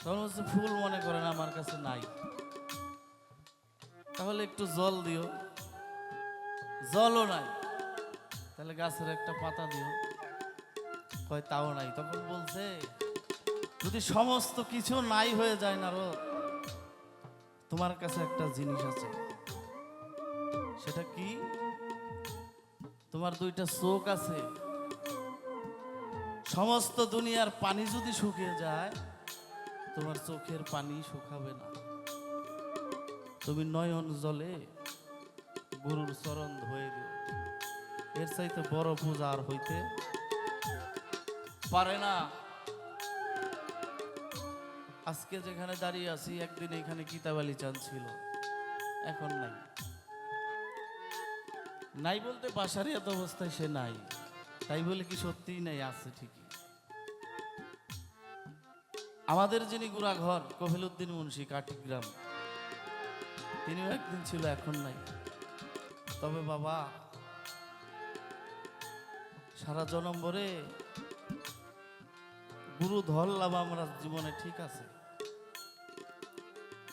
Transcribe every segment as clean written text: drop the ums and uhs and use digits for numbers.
তখন হচ্ছে ফুল মনে করেন আমার কাছে নাই, তাহলে একটু জল দিও, জলও নাই, তাহলে গাছের একটা পাতা দিও, কয় তাও নাই। তখন বলছে যদি সমস্ত কিছু নাই হয়ে যায় না, তোমার কাছে একটা জিনিস আছে, সেটা কি? তোমার দুইটা চোখ আছে, সমস্ত দুনিয়ার পানি যদি শুকিয়ে যায় তোমার চোখের পানি শুকাবে না। তুমি নয়ন জলে গুরুর চরণ ধুয়ে দিও, এর চাইতে বড় পূজা আর হইতে পারে না। আজকে যেখানে দাঁড়িয়ে আছি, একদিন এখানে কিতাবালি চাঁদ ছিল, এখন নাই। নাই বলতে বাসারই এত অবস্থায় সে নাই, তাই বলে কি সত্যিই নাই? আছে ঠিকই। আমাদের যিনি গুড়াঘর কফিলউদ্দিন মুন্সি কাঠিগ্রাম, তিনিও একদিন ছিল, এখন নাই। তবে বাবা সারা জনম ভরে গুরু ধরলাম আমরা জীবনে, ঠিক আছে,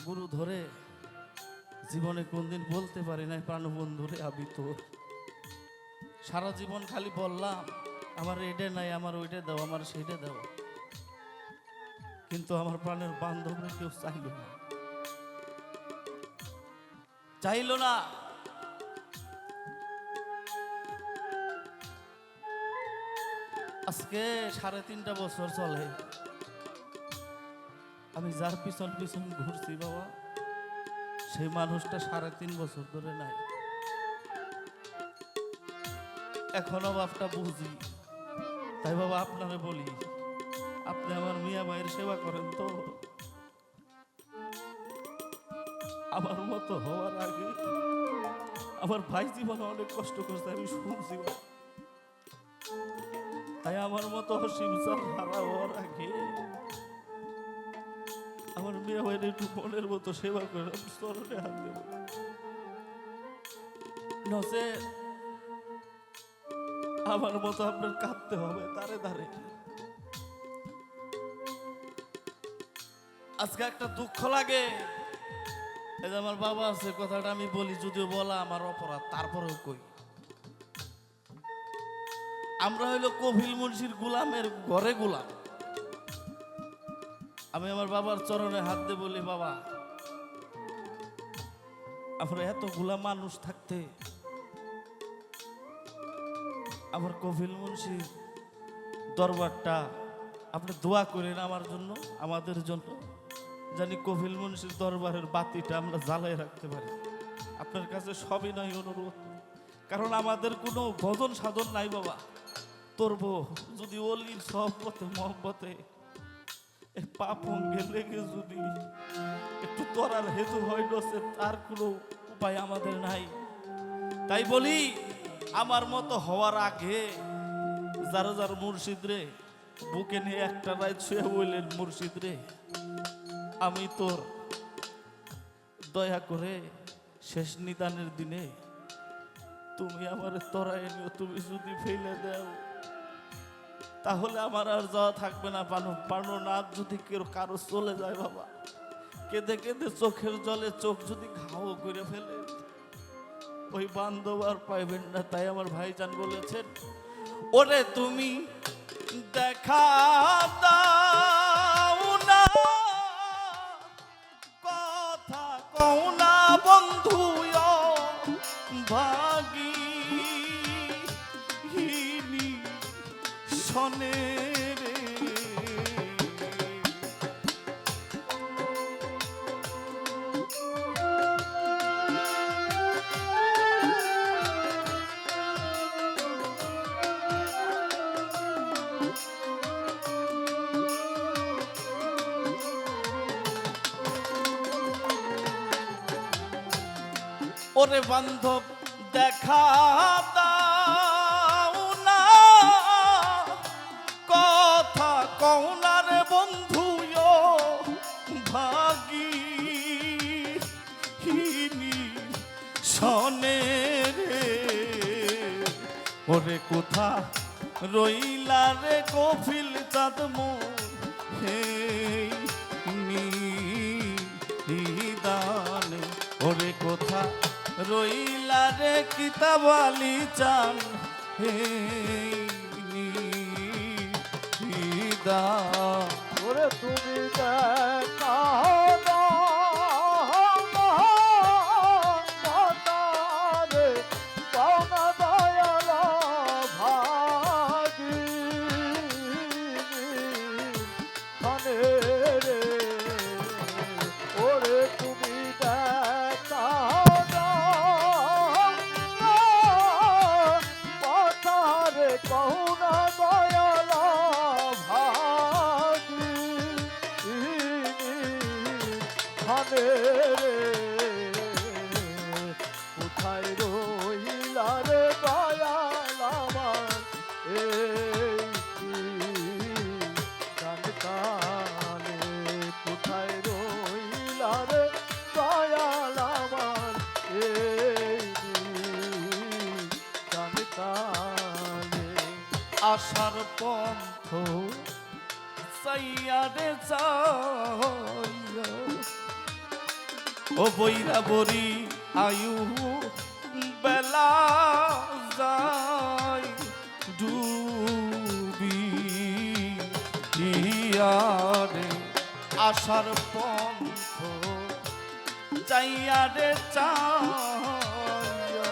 গুরু ধরে জীবনে কোনদিন বলতে পারি নাই প্রাণবন্ধুরে আমি তোর। সারা জীবন খালি বললাম আমার এটা নাই, আমার ওইটা দাও, আমার সেইটা দাও, কিন্তু আমার প্রাণের বান্ধবরা কেউ চাইল না, চাইল না। আজকে 3.5 বছর চলে আমি যার পিছন পিছন ঘুরছি বাবা, সেই মানুষটা 3.5 বছর ধরে নাই। এখনো বাপটা বুঝি, তাই বাবা আপনারে বলি, আপনি আমার মিয়া ভাইয়ের সেবা করেন তো। আমার মতো হওয়ার আগে আমার ভাই জীবনে অনেক কষ্ট করছে, আমি শুনছি বাবা। তাই আমার মতো অসীম হারা হওয়ার আগে আমার মেয়ে ভাইয়ের একটু মনের মতো সেবা করে চরণে হাত দেব, নচে আমার মতো আপনার কাঁদতে হবে তারে দাঁড়ে। আজকে একটা দুঃখ লাগে, এই যে আমার বাবা আছে, কথাটা আমি বলি, যদিও বলা আমার অপরাধ, তারপরেও কই। আমরা হইলো কফিল মুন্সির গুলামের ঘরে গুলাম। আমি আমার বাবার চরণে হাত দিয়ে বলি, বাবা আমরা এতগুলা মানুষ থাকতে আমার কফিল মুন্সির দরবারটা আপনি দোয়া করেন আমার জন্য, আমাদের জন্য, জানি কফিল মুন্সির দরবারের বাতিটা আমরা জ্বালায় রাখতে পারি। আপনার কাছে সবই নয় অনুরোধ, কারণ আমাদের কোনো ভজন সাধন নাই বাবা। তরবো যদি অলির সহবতে মহব্বতে এই পাপ অঙ্গে লেগে যদি একটু তরার হেতু হয়, তার কোনো উপায় আমাদের নাই। তাই বলি আমার মতো হওয়ার আগে যার যার মুর্শিদ রে বুকে নিয়ে একটা রাত শুয়ে বললেন, মুর্শিদ রে আমি তোর, দয়া করে শেষ নিদানের দিনে তুমি আমার তরায় নিও, তুমি যদি ফেলে দাও তাহলে আমার আর যাওয়া থাকবে না। পানো না যদি কেউ কারো চলে যায় বাবা, কেঁদে কেঁদে চোখের জলে চোখ যদি ঘাও করে ফেলে, ওই বান্ধব আর পাইবেন না। তাই আমার ভাইজান বলেছেন, ওরে তুমি দেখা দাও না, কথা কও না বন্ধু ভাগী শনে রে। ওরে বান্ধব দেখা দাও না, কথা কও না রে বন্ধু ভাগী শনে রে। ওরে কোথা রইলা রে কফিল চাঁদ মোর, হে রইলা রে কিতাব আলী চান হে নিদা ওরে তুমি দেখা রে পাওনা দয়ালা ভাগি খানে রে ওরে তুমি দেখা রে পাওনা দয়ালা ভাগি খানে রে কোথায় রইলা রে দয়াল আমার এই কানে কোথায় রইলা রে দয়াল আমার এই কানে আশার পন্থ সাইয়ারে চাইয়া ও বইরা বরি আয়ু বেলা যায় ডুবি ইয়ারে আশার পন্থ চাইয়ারে চাইয়া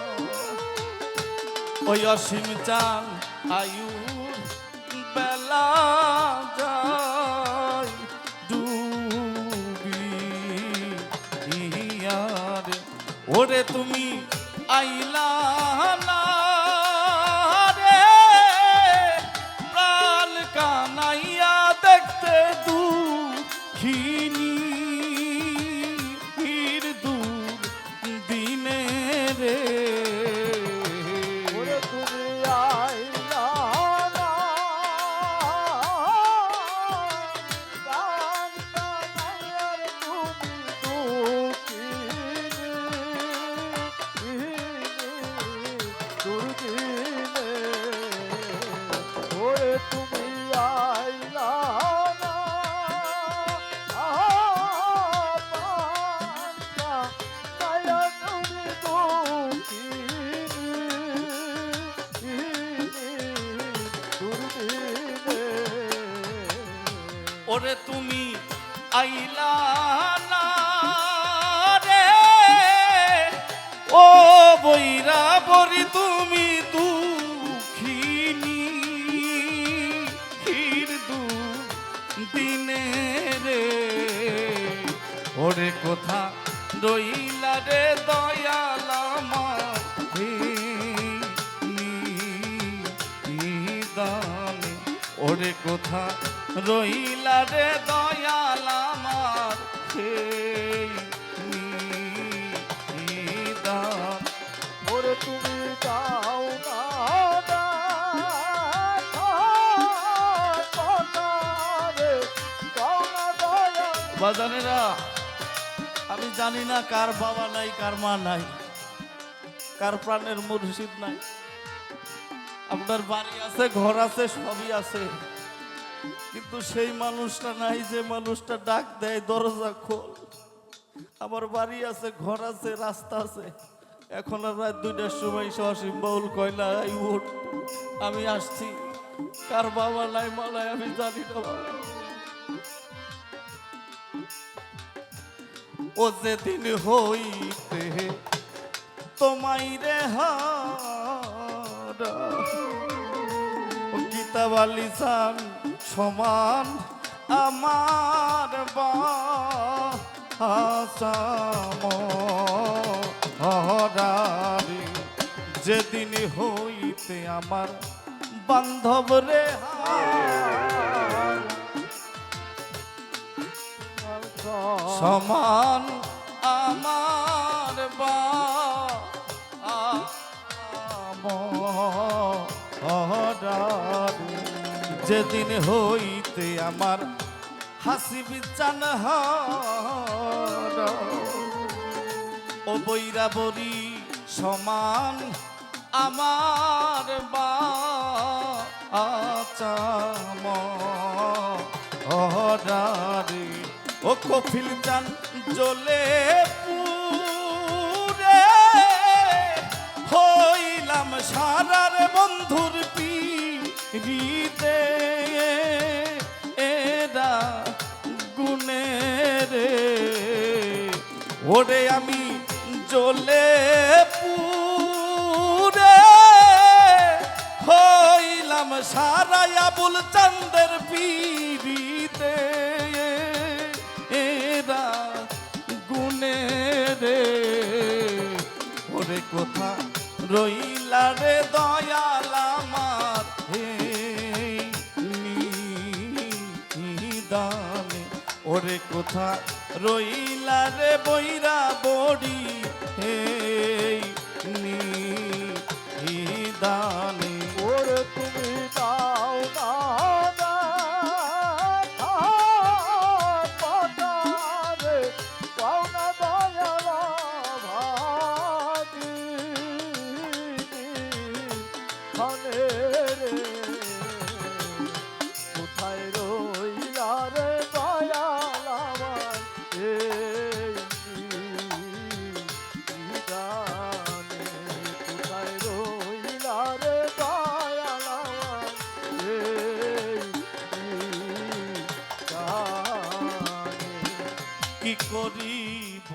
ওই অসীম চান আয়ু বেলা যায় ডুবি ইয়ারে ওরে তুমি আইলা না রে প্রাণ কানাইয়া দেখতে দুঃখিনী দূর দিনে রে ওরে তুমি আইলা না প্রাণ কানাইয়ার তুমি দুর্দিনে ওরে তুমি আইলা না ওরে তুমি আইলা না রে ও বইরা বরি তুমি দুঃখিনী দিনে রে ওরে কোথা রইলা রে দয়াল আমার নিদানে ওরে কোথা রইলা রে দয়াল আমার নিদান ওরে তুমি যাও না রে পাওনা দয়াল বাজানেরা আমি জানি না কার বাবা নাই কার মা নাই কার প্রাণের মুর্শিদ নাই আপনার বাড়ি আছে ঘর আছে সবই আছে কিন্তু সেই মানুষটা নাই যে মানুষটা ডাক দেয় দরজা খোল আমার বাড়ি আছে ঘর আছে রাস্তা আছে এখন আর রাত 2টার সময় অসীম বাউল কয়লা এই উঠ আমি আসছি কার বাবা নাই মা নাই আমি জানি না বাবা ও যেদিন হইতে তোমায় রে হারা কিতাব আলী চান সমান আমার বাসামহারি যেদিন হইতে আমার বান্ধব রে সমান আমার বাসামহারি যেদিন হইতে আমার হাসিবি চান ও বইরা বরি সমান আমার বাচামহারি ও কফিল চান জ্বলে পুরে সারার বন্ধুর পিড়িতে এরা গুনে রে ওরে আমি জ্বলে পুরে হইলাম সারা আবুল চান্দের পিড়িতে এরা গুনে রে ওরে কোথা রইলা রে দয়াল আমার হে নিদানে ওরে কোথা রইলা রে বৈরা বড়ি হে নিদানে ওরে তুমি দাও না পাতারে পাওনা দয়ালা ভাগি খানে রে কোথায় রইলা রে দয়াল আমার এই নিদানে কোথায় রইলা রে দয়াল আমার এই নিদানে কি করিব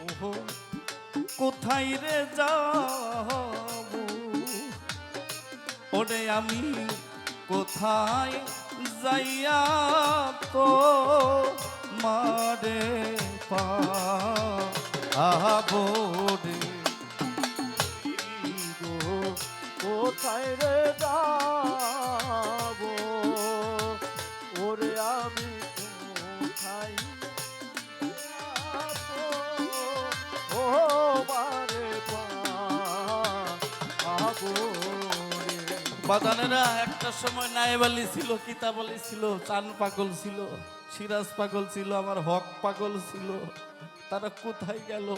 কোথায় রে যাব ওরে আমি কোথায় যাইয়া তো মারে পাবো রে গো কোথায় রে যাবো ওরে আমি কোথায় যাবো ও বারে পাবো রে বাদানেরা একটা সময় নায়েব আলী ছিল, কিতাব আলী ছিল, চান পাগল ছিল, সিরাজ পাগল ছিল, আমার হক পাগল ছিল। তারা কোথায় গেল?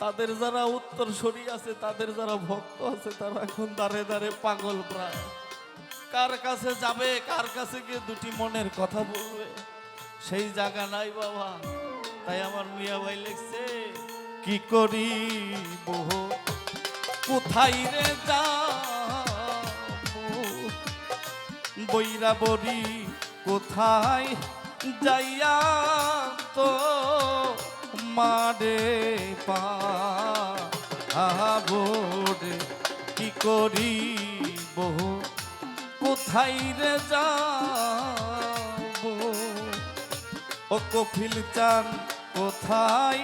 তাদের যারা উত্তরসূরি আছে, তাদের যারা ভক্ত আছে, তারা এখন দাঁড়ে দাঁড়ে পাগল প্রায়। কার কাছে যাবে, কার কাছে গিয়ে দুটি মনের কথা বলবে, সেই জায়গা নাই বাবা। তাই আমার মিয়া ভাই লিখছে, কি করি বহু কোথায় রে যাবো বৈরা বড়ি কোথায় যাইয়া তো মারে পাবো রে কি করি বহু কোথায় রে যাবো ও কপিল চান কোথায়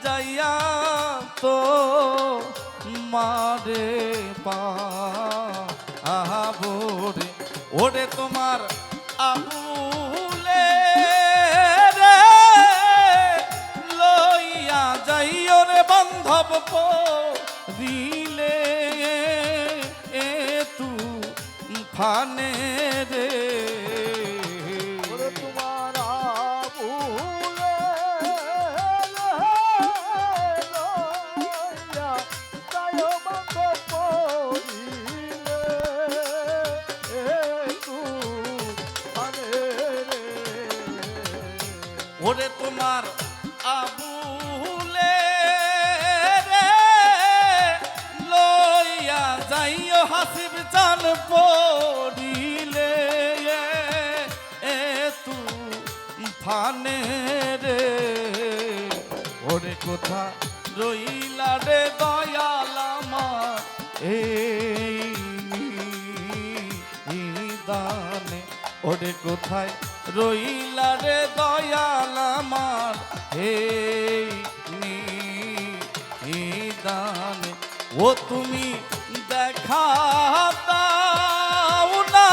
যাইয়া তো মারে পাবো রে ওরে তোমার আবুলে রে লইয়া যাইও রে বান্ধব পরিলে এ তু ফানে রে ওরে তোমার আবুলে লইয়া যায়ো বান্ধব পরিলে একটু আনে রে ওরে তোমার আবুলে রে লইয়া যাইও হাসিব চান পড়িলে এ তু ফানে রে ওরে কোথা রইলা রে দয়াল আমার এই নিদানে ওরে কোথায় রইলা রে দয়াল আমার এই নিদানে ও তুমি দেখা দাও না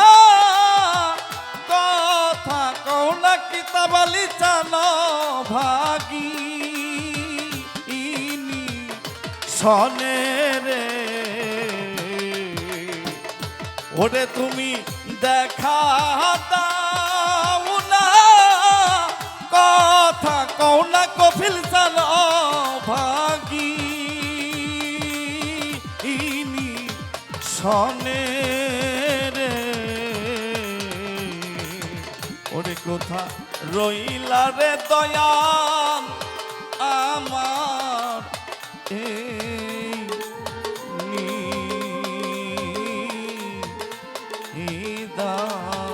কথা কও না কিতাব আলী চান ভাগি সনে রে ওরে তুমি দেখা দাও না কথা কও না কপিল চান ভাগি সনে রে ওরে কোথা রইলা রে দয়াল আমার এই নিদান